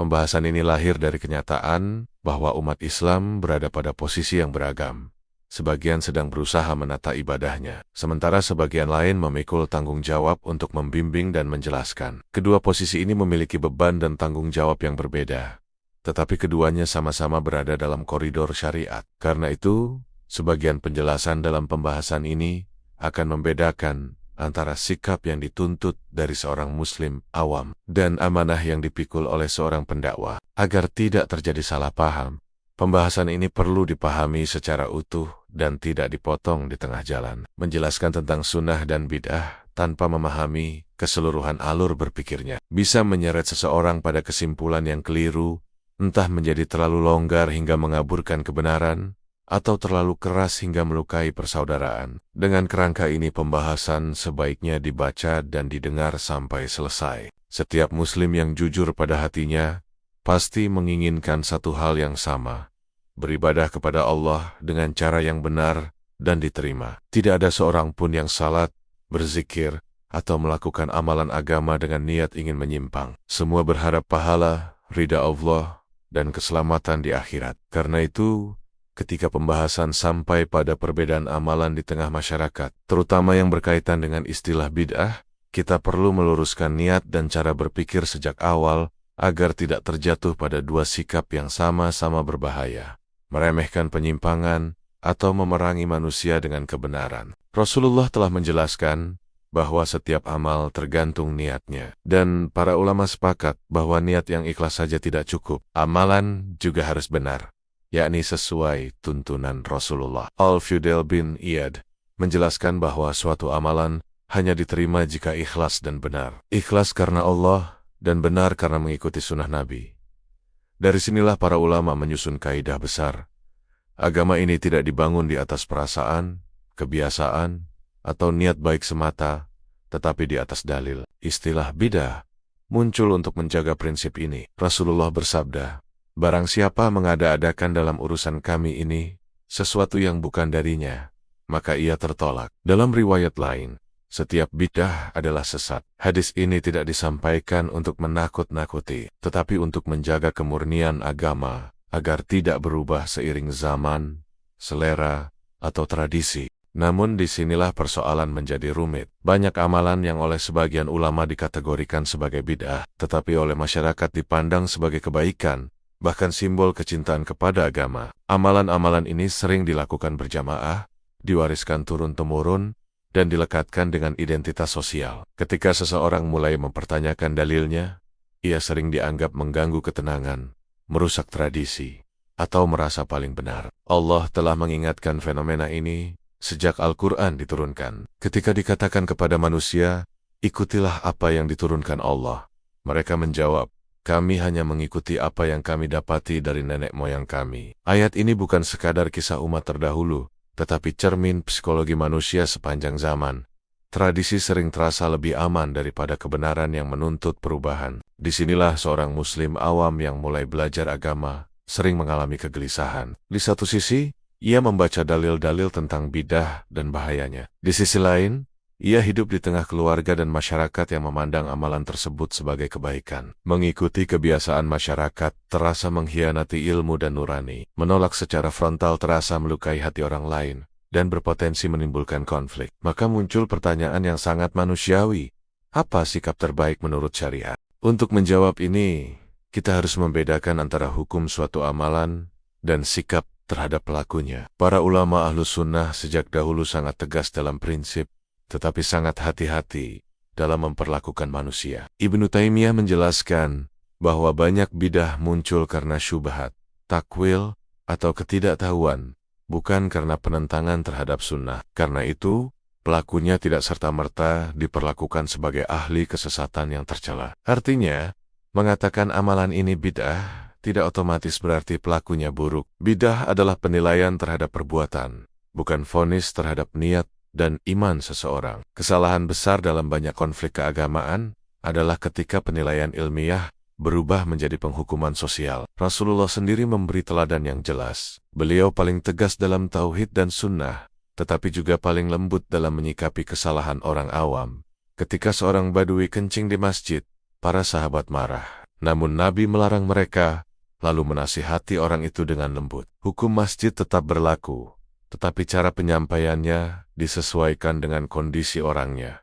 Pembahasan ini lahir dari kenyataan bahwa umat Islam berada pada posisi yang beragam. Sebagian sedang berusaha menata ibadahnya, sementara sebagian lain memikul tanggung jawab untuk membimbing dan menjelaskan. Kedua posisi ini memiliki beban dan tanggung jawab yang berbeda, tetapi keduanya sama-sama berada dalam koridor syariat. Karena itu, sebagian penjelasan dalam pembahasan ini akan membedakan antara sikap yang dituntut dari seorang muslim awam dan amanah yang dipikul oleh seorang pendakwah. Agar tidak terjadi salah paham, pembahasan ini perlu dipahami secara utuh dan tidak dipotong di tengah jalan. Menjelaskan tentang sunnah dan bid'ah tanpa memahami keseluruhan alur berpikirnya bisa menyeret seseorang pada kesimpulan yang keliru, entah menjadi terlalu longgar hingga mengaburkan kebenaran, atau terlalu keras hingga melukai persaudaraan. Dengan kerangka ini pembahasan sebaiknya dibaca dan didengar sampai selesai. Setiap muslim yang jujur pada hatinya pasti menginginkan satu hal yang sama: beribadah kepada Allah dengan cara yang benar dan diterima. Tidak ada seorang pun yang salat, berzikir, atau melakukan amalan agama dengan niat ingin menyimpang. Semua berharap pahala, ridha Allah, dan keselamatan di akhirat. Karena itu, ketika pembahasan sampai pada perbedaan amalan di tengah masyarakat, terutama yang berkaitan dengan istilah bid'ah, kita perlu meluruskan niat dan cara berpikir sejak awal agar tidak terjatuh pada dua sikap yang sama-sama berbahaya, meremehkan penyimpangan atau memerangi manusia dengan kebenaran. Rasulullah telah menjelaskan bahwa setiap amal tergantung niatnya, dan para ulama sepakat bahwa niat yang ikhlas saja tidak cukup. Amalan juga harus benar, yakni sesuai tuntunan Rasulullah. Al-Fudail bin Iyad menjelaskan bahwa suatu amalan hanya diterima jika ikhlas dan benar. Ikhlas karena Allah dan benar karena mengikuti sunnah Nabi. Dari sinilah para ulama menyusun kaidah besar. Agama ini tidak dibangun di atas perasaan, kebiasaan, atau niat baik semata, tetapi di atas dalil. Istilah bid'ah muncul untuk menjaga prinsip ini. Rasulullah bersabda, "Barang siapa mengada-adakan dalam urusan kami ini sesuatu yang bukan darinya, maka ia tertolak." Dalam riwayat lain, setiap bid'ah adalah sesat. Hadis ini tidak disampaikan untuk menakut-nakuti, tetapi untuk menjaga kemurnian agama agar tidak berubah seiring zaman, selera, atau tradisi. Namun disinilah persoalan menjadi rumit. Banyak amalan yang oleh sebagian ulama dikategorikan sebagai bid'ah, tetapi oleh masyarakat dipandang sebagai kebaikan, bahkan simbol kecintaan kepada agama. Amalan-amalan ini sering dilakukan berjamaah, diwariskan turun-temurun, dan dilekatkan dengan identitas sosial. Ketika seseorang mulai mempertanyakan dalilnya, ia sering dianggap mengganggu ketenangan, merusak tradisi, atau merasa paling benar. Allah telah mengingatkan fenomena ini sejak Al-Quran diturunkan. Ketika dikatakan kepada manusia, "Ikutilah apa yang diturunkan Allah," mereka menjawab, "Kami hanya mengikuti apa yang kami dapati dari nenek moyang kami." Ayat ini bukan sekadar kisah umat terdahulu, tetapi cermin psikologi manusia sepanjang zaman. Tradisi sering terasa lebih aman daripada kebenaran yang menuntut perubahan. Disinilah seorang muslim awam yang mulai belajar agama sering mengalami kegelisahan. Di satu sisi, ia membaca dalil-dalil tentang bid'ah dan bahayanya. Di sisi lain, ia hidup di tengah keluarga dan masyarakat yang memandang amalan tersebut sebagai kebaikan. Mengikuti kebiasaan masyarakat terasa mengkhianati ilmu dan nurani. Menolak secara frontal terasa melukai hati orang lain dan berpotensi menimbulkan konflik. Maka muncul pertanyaan yang sangat manusiawi. Apa sikap terbaik menurut syariat? Untuk menjawab ini, kita harus membedakan antara hukum suatu amalan dan sikap terhadap pelakunya. Para ulama Ahlus Sunnah sejak dahulu sangat tegas dalam prinsip, tetapi sangat hati-hati dalam memperlakukan manusia. Ibnu Taimiyah menjelaskan bahwa banyak bidah muncul karena syubhat, takwil, atau ketidaktahuan, bukan karena penentangan terhadap sunnah. Karena itu, pelakunya tidak serta-merta diperlakukan sebagai ahli kesesatan yang tercela. Artinya, mengatakan amalan ini bid'ah tidak otomatis berarti pelakunya buruk. Bid'ah adalah penilaian terhadap perbuatan, bukan vonis terhadap niat dan iman seseorang. Kesalahan besar dalam banyak konflik keagamaan adalah ketika penilaian ilmiah berubah menjadi penghukuman sosial. Rasulullah sendiri memberi teladan yang jelas. Beliau paling tegas dalam tauhid dan sunnah, tetapi juga paling lembut dalam menyikapi kesalahan orang awam. Ketika seorang badui kencing di masjid, para sahabat marah. Namun Nabi melarang mereka, lalu menasihati orang itu dengan lembut. Hukum masjid tetap berlaku, tetapi cara penyampaiannya disesuaikan dengan kondisi orangnya.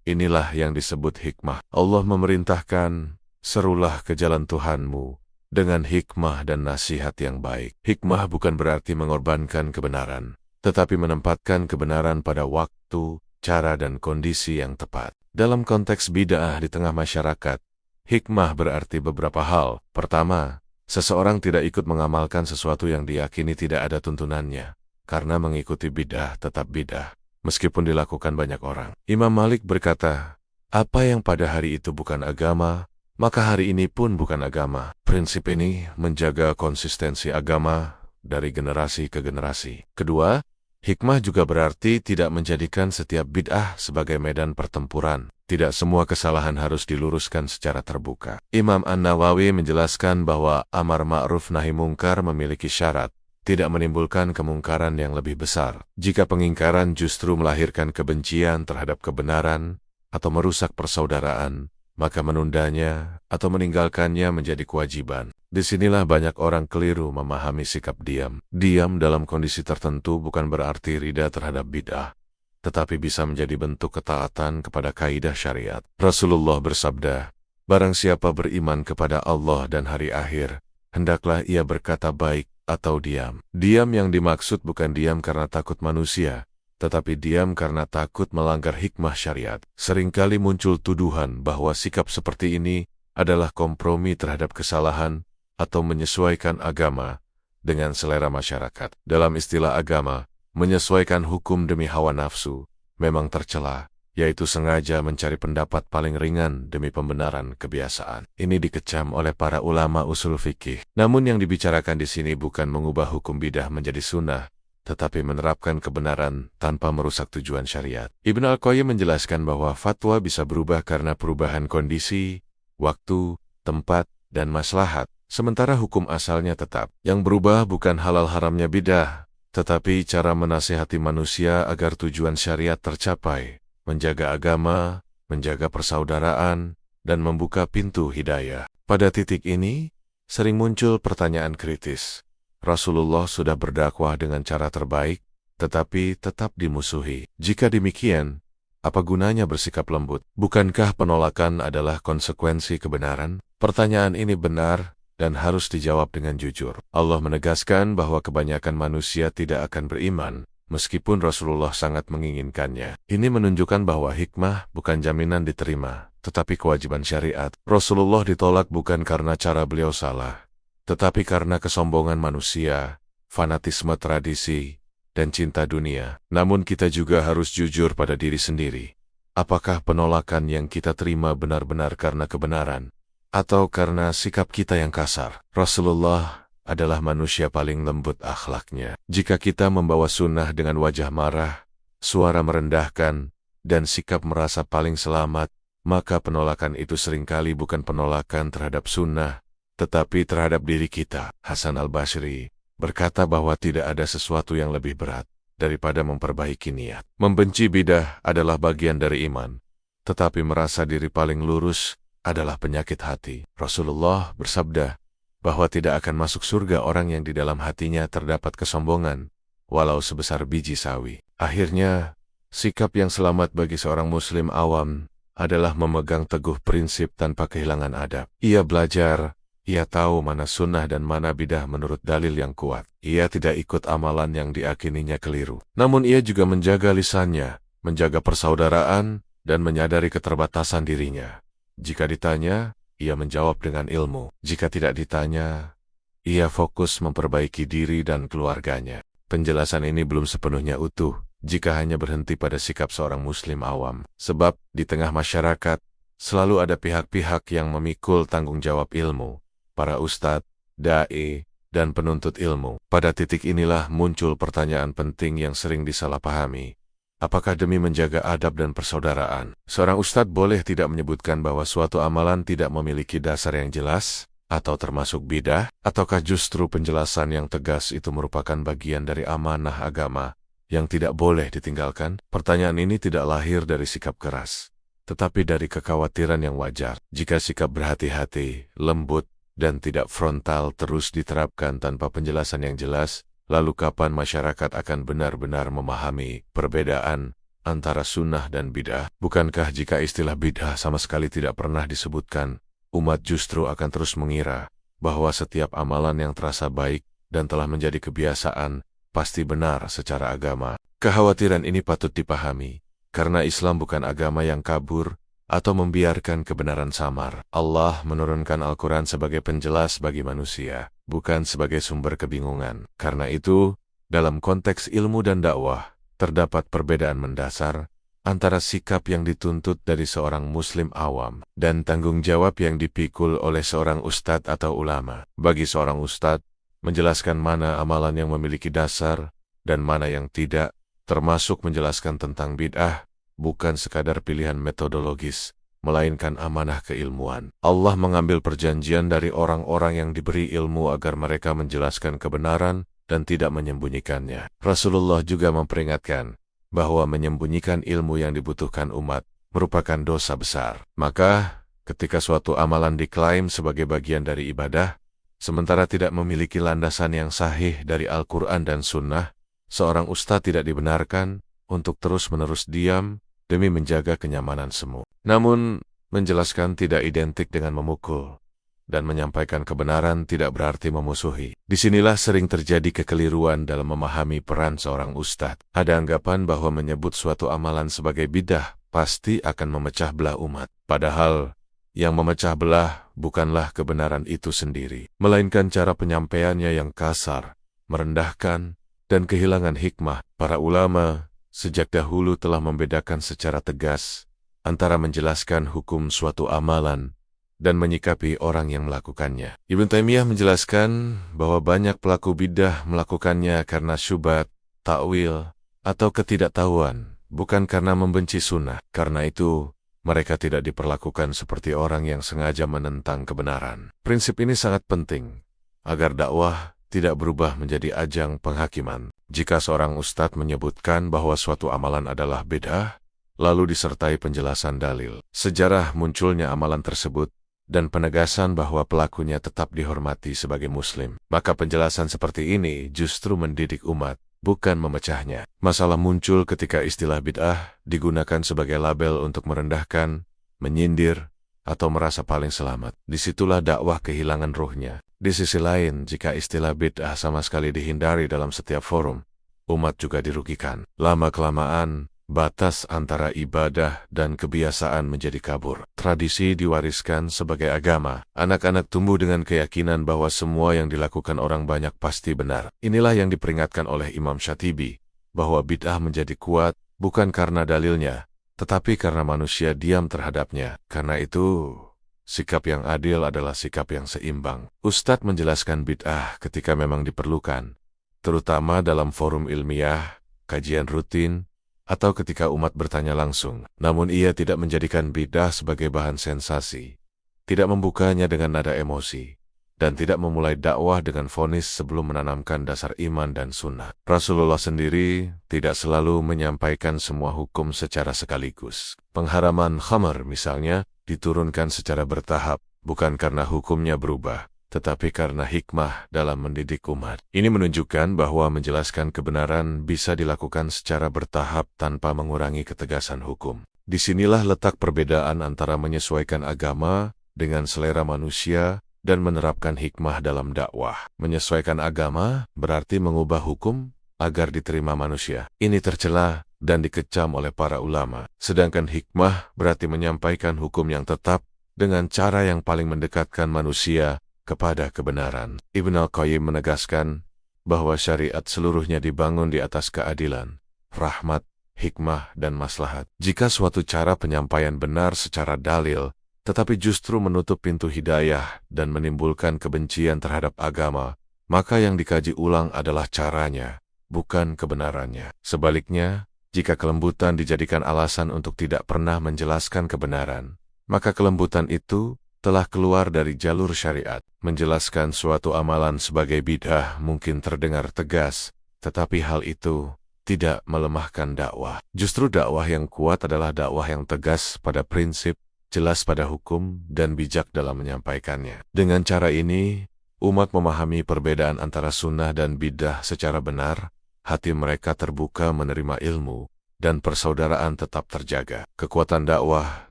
Inilah yang disebut hikmah. Allah memerintahkan, serulah ke jalan Tuhanmu dengan hikmah dan nasihat yang baik. Hikmah bukan berarti mengorbankan kebenaran, tetapi menempatkan kebenaran pada waktu, cara dan kondisi yang tepat. Dalam konteks bid'ah di tengah masyarakat, hikmah berarti beberapa hal. Pertama, seseorang tidak ikut mengamalkan sesuatu yang diyakini tidak ada tuntunannya, karena mengikuti bid'ah tetap bid'ah, meskipun dilakukan banyak orang. Imam Malik berkata, apa yang pada hari itu bukan agama, maka hari ini pun bukan agama. Prinsip ini menjaga konsistensi agama dari generasi ke generasi. Kedua, hikmah juga berarti tidak menjadikan setiap bid'ah sebagai medan pertempuran. Tidak semua kesalahan harus diluruskan secara terbuka. Imam An-Nawawi menjelaskan bahwa amar ma'ruf nahi mungkar memiliki syarat, tidak menimbulkan kemungkaran yang lebih besar. Jika pengingkaran justru melahirkan kebencian terhadap kebenaran atau merusak persaudaraan, maka menundanya atau meninggalkannya menjadi kewajiban. Disinilah banyak orang keliru memahami sikap diam. Diam dalam kondisi tertentu bukan berarti rida terhadap bid'ah, tetapi bisa menjadi bentuk ketaatan kepada kaidah syariat. Rasulullah bersabda, barang siapa beriman kepada Allah dan hari akhir, hendaklah ia berkata baik atau diam. Diam yang dimaksud bukan diam karena takut manusia, tetapi diam karena takut melanggar hikmah syariat. Seringkali muncul tuduhan bahwa sikap seperti ini adalah kompromi terhadap kesalahan atau menyesuaikan agama dengan selera masyarakat. Dalam istilah agama, menyesuaikan hukum demi hawa nafsu memang tercela, yaitu sengaja mencari pendapat paling ringan demi pembenaran kebiasaan. Ini dikecam oleh para ulama usul fikih. Namun yang dibicarakan di sini bukan mengubah hukum bidah menjadi sunnah, tetapi menerapkan kebenaran tanpa merusak tujuan syariat. Ibnu Al-Qayyim menjelaskan bahwa fatwa bisa berubah karena perubahan kondisi, waktu, tempat, dan maslahat, sementara hukum asalnya tetap. Yang berubah bukan halal haramnya bidah, tetapi cara menasihati manusia agar tujuan syariat tercapai, menjaga agama, menjaga persaudaraan, dan membuka pintu hidayah. Pada titik ini, sering muncul pertanyaan kritis. Rasulullah sudah berdakwah dengan cara terbaik, tetapi tetap dimusuhi. Jika demikian, apa gunanya bersikap lembut? Bukankah penolakan adalah konsekuensi kebenaran? Pertanyaan ini benar dan harus dijawab dengan jujur. Allah menegaskan bahwa kebanyakan manusia tidak akan beriman, meskipun Rasulullah sangat menginginkannya. Ini menunjukkan bahwa hikmah bukan jaminan diterima, tetapi kewajiban syariat. Rasulullah ditolak bukan karena cara beliau salah, tetapi karena kesombongan manusia, fanatisme tradisi, dan cinta dunia. Namun kita juga harus jujur pada diri sendiri. Apakah penolakan yang kita terima benar-benar karena kebenaran, atau karena sikap kita yang kasar? Rasulullah adalah manusia paling lembut akhlaknya. Jika kita membawa sunnah dengan wajah marah, suara merendahkan, dan sikap merasa paling selamat, maka penolakan itu seringkali bukan penolakan terhadap sunnah, tetapi terhadap diri kita. Hasan al-Basri berkata bahwa tidak ada sesuatu yang lebih berat daripada memperbaiki niat. Membenci bidah adalah bagian dari iman, tetapi merasa diri paling lurus adalah penyakit hati. Rasulullah bersabda bahwa tidak akan masuk surga orang yang di dalam hatinya terdapat kesombongan, walau sebesar biji sawi. Akhirnya, sikap yang selamat bagi seorang muslim awam adalah memegang teguh prinsip tanpa kehilangan adab. Ia belajar, ia tahu mana sunnah dan mana bidah menurut dalil yang kuat. Ia tidak ikut amalan yang diakininya keliru. Namun ia juga menjaga lisannya, menjaga persaudaraan, dan menyadari keterbatasan dirinya. Jika ditanya, ia menjawab dengan ilmu. Jika tidak ditanya, ia fokus memperbaiki diri dan keluarganya. Penjelasan ini belum sepenuhnya utuh jika hanya berhenti pada sikap seorang muslim awam. Sebab, di tengah masyarakat, selalu ada pihak-pihak yang memikul tanggung jawab ilmu. Para ustadz, da'i, dan penuntut ilmu. Pada titik inilah muncul pertanyaan penting yang sering disalahpahami. Apakah demi menjaga adab dan persaudaraan, seorang ustadz boleh tidak menyebutkan bahwa suatu amalan tidak memiliki dasar yang jelas, atau termasuk bidah? Ataukah justru penjelasan yang tegas itu merupakan bagian dari amanah agama yang tidak boleh ditinggalkan? Pertanyaan ini tidak lahir dari sikap keras, tetapi dari kekhawatiran yang wajar. Jika sikap berhati-hati, lembut, dan tidak frontal terus diterapkan tanpa penjelasan yang jelas, lalu kapan masyarakat akan benar-benar memahami perbedaan antara sunnah dan bid'ah? Bukankah jika istilah bid'ah sama sekali tidak pernah disebutkan, umat justru akan terus mengira bahwa setiap amalan yang terasa baik dan telah menjadi kebiasaan pasti benar secara agama? Kekhawatiran ini patut dipahami, karena Islam bukan agama yang kabur atau membiarkan kebenaran samar. Allah menurunkan Al-Quran sebagai penjelas bagi manusia, bukan sebagai sumber kebingungan. Karena itu, dalam konteks ilmu dan dakwah, terdapat perbedaan mendasar antara sikap yang dituntut dari seorang muslim awam dan tanggung jawab yang dipikul oleh seorang ustadz atau ulama. Bagi seorang ustadz, menjelaskan mana amalan yang memiliki dasar dan mana yang tidak, termasuk menjelaskan tentang bid'ah, bukan sekadar pilihan metodologis, melainkan amanah keilmuan. Allah mengambil perjanjian dari orang-orang yang diberi ilmu agar mereka menjelaskan kebenaran dan tidak menyembunyikannya. Rasulullah juga memperingatkan bahwa menyembunyikan ilmu yang dibutuhkan umat merupakan dosa besar. Maka, ketika suatu amalan diklaim sebagai bagian dari ibadah, sementara tidak memiliki landasan yang sahih dari Al-Quran dan Sunnah, seorang ustadz tidak dibenarkan untuk terus-menerus diam demi menjaga kenyamanan semu. Namun, menjelaskan tidak identik dengan memukul, dan menyampaikan kebenaran tidak berarti memusuhi. Disinilah sering terjadi kekeliruan dalam memahami peran seorang ustadz. Ada anggapan bahwa menyebut suatu amalan sebagai bidah pasti akan memecah belah umat. Padahal, yang memecah belah bukanlah kebenaran itu sendiri, melainkan cara penyampaiannya yang kasar, merendahkan, dan kehilangan hikmah. Para ulama sejak dahulu telah membedakan secara tegas antara menjelaskan hukum suatu amalan dan menyikapi orang yang melakukannya. Ibnu Taimiyah menjelaskan bahwa banyak pelaku bidah melakukannya karena syubhat, takwil, atau ketidaktahuan, bukan karena membenci sunnah. Karena itu, mereka tidak diperlakukan seperti orang yang sengaja menentang kebenaran. Prinsip ini sangat penting, agar dakwah tidak berubah menjadi ajang penghakiman. Jika seorang ustadz menyebutkan bahwa suatu amalan adalah bid'ah, lalu disertai penjelasan dalil, sejarah munculnya amalan tersebut, dan penegasan bahwa pelakunya tetap dihormati sebagai muslim, maka penjelasan seperti ini justru mendidik umat, bukan memecahnya. Masalah muncul ketika istilah bid'ah digunakan sebagai label untuk merendahkan, menyindir, atau merasa paling selamat. Disitulah dakwah kehilangan ruhnya. Di sisi lain, jika istilah bid'ah sama sekali dihindari dalam setiap forum, umat juga dirugikan. Lama-kelamaan, batas antara ibadah dan kebiasaan menjadi kabur. Tradisi diwariskan sebagai agama. Anak-anak tumbuh dengan keyakinan bahwa semua yang dilakukan orang banyak pasti benar. Inilah yang diperingatkan oleh Imam Syatibi, bahwa bid'ah menjadi kuat bukan karena dalilnya, tetapi karena manusia diam terhadapnya. Karena itu, sikap yang adil adalah sikap yang seimbang. Ustadz menjelaskan bid'ah ketika memang diperlukan, terutama dalam forum ilmiah, kajian rutin, atau ketika umat bertanya langsung. Namun ia tidak menjadikan bid'ah sebagai bahan sensasi, tidak membukanya dengan nada emosi, dan tidak memulai dakwah dengan vonis sebelum menanamkan dasar iman dan sunnah. Rasulullah sendiri tidak selalu menyampaikan semua hukum secara sekaligus. Pengharaman khamar misalnya diturunkan secara bertahap, bukan karena hukumnya berubah, tetapi karena hikmah dalam mendidik umat. Ini menunjukkan bahwa menjelaskan kebenaran bisa dilakukan secara bertahap tanpa mengurangi ketegasan hukum. Disinilah letak perbedaan antara menyesuaikan agama dengan selera manusia dan menerapkan hikmah dalam dakwah. Menyesuaikan agama berarti mengubah hukum agar diterima manusia. Ini tercela dan dikecam oleh para ulama. Sedangkan hikmah berarti menyampaikan hukum yang tetap dengan cara yang paling mendekatkan manusia kepada kebenaran. Ibnu Al-Qayyim menegaskan bahwa syariat seluruhnya dibangun di atas keadilan, rahmat, hikmah, dan maslahat. Jika suatu cara penyampaian benar secara dalil, tetapi justru menutup pintu hidayah dan menimbulkan kebencian terhadap agama, maka yang dikaji ulang adalah caranya, bukan kebenarannya. Sebaliknya, jika kelembutan dijadikan alasan untuk tidak pernah menjelaskan kebenaran, maka kelembutan itu telah keluar dari jalur syariat. Menjelaskan suatu amalan sebagai bid'ah mungkin terdengar tegas, tetapi hal itu tidak melemahkan dakwah. Justru dakwah yang kuat adalah dakwah yang tegas pada prinsip, jelas pada hukum, dan bijak dalam menyampaikannya. Dengan cara ini, umat memahami perbedaan antara sunnah dan bidah secara benar, hati mereka terbuka menerima ilmu, dan persaudaraan tetap terjaga. Kekuatan dakwah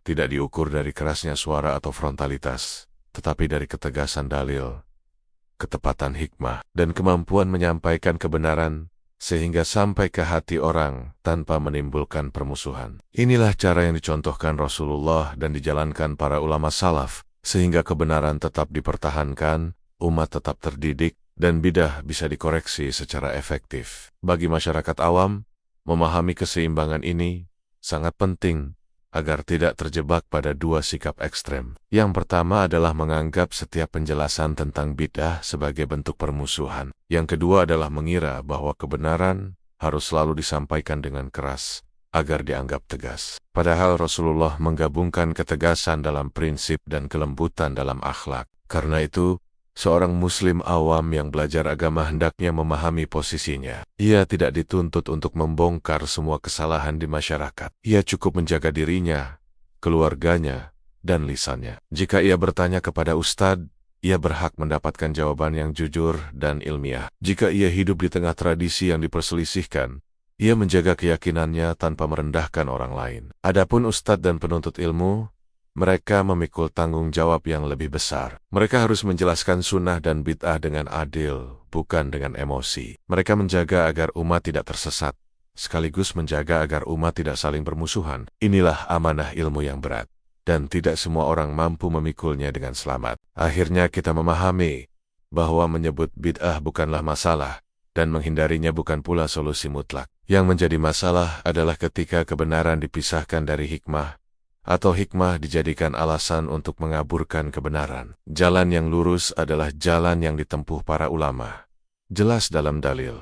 tidak diukur dari kerasnya suara atau frontalitas, tetapi dari ketegasan dalil, ketepatan hikmah, dan kemampuan menyampaikan kebenaran sehingga sampai ke hati orang tanpa menimbulkan permusuhan. Inilah cara yang dicontohkan Rasulullah dan dijalankan para ulama salaf, sehingga kebenaran tetap dipertahankan, umat tetap terdidik, dan bidah bisa dikoreksi secara efektif. Bagi masyarakat awam, memahami keseimbangan ini sangat penting agar tidak terjebak pada dua sikap ekstrem. Yang pertama adalah menganggap setiap penjelasan tentang bidah sebagai bentuk permusuhan. Yang kedua adalah mengira bahwa kebenaran harus selalu disampaikan dengan keras agar dianggap tegas. Padahal Rasulullah menggabungkan ketegasan dalam prinsip dan kelembutan dalam akhlak. Karena itu, seorang muslim awam yang belajar agama hendaknya memahami posisinya. Ia tidak dituntut untuk membongkar semua kesalahan di masyarakat. Ia cukup menjaga dirinya, keluarganya, dan lisannya. Jika ia bertanya kepada ustadz, ia berhak mendapatkan jawaban yang jujur dan ilmiah. Jika ia hidup di tengah tradisi yang diperselisihkan, ia menjaga keyakinannya tanpa merendahkan orang lain. Adapun ustadz dan penuntut ilmu, mereka memikul tanggung jawab yang lebih besar. Mereka harus menjelaskan sunnah dan bid'ah dengan adil, bukan dengan emosi. Mereka menjaga agar umat tidak tersesat, sekaligus menjaga agar umat tidak saling bermusuhan. Inilah amanah ilmu yang berat, dan tidak semua orang mampu memikulnya dengan selamat. Akhirnya kita memahami bahwa menyebut bid'ah bukanlah masalah, dan menghindarinya bukan pula solusi mutlak. Yang menjadi masalah adalah ketika kebenaran dipisahkan dari hikmah, atau hikmah dijadikan alasan untuk mengaburkan kebenaran. Jalan yang lurus adalah jalan yang ditempuh para ulama. Jelas dalam dalil,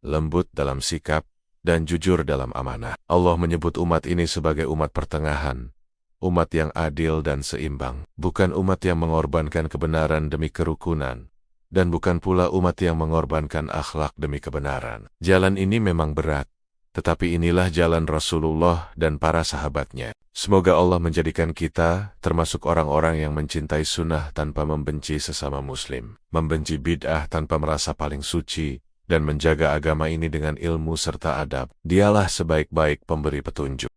lembut dalam sikap, dan jujur dalam amanah. Allah menyebut umat ini sebagai umat pertengahan, umat yang adil dan seimbang. Bukan umat yang mengorbankan kebenaran demi kerukunan, dan bukan pula umat yang mengorbankan akhlak demi kebenaran. Jalan ini memang berat, tetapi inilah jalan Rasulullah dan para sahabatnya. Semoga Allah menjadikan kita termasuk orang-orang yang mencintai sunnah tanpa membenci sesama muslim, membenci bid'ah tanpa merasa paling suci, dan menjaga agama ini dengan ilmu serta adab. Dialah sebaik-baik pemberi petunjuk.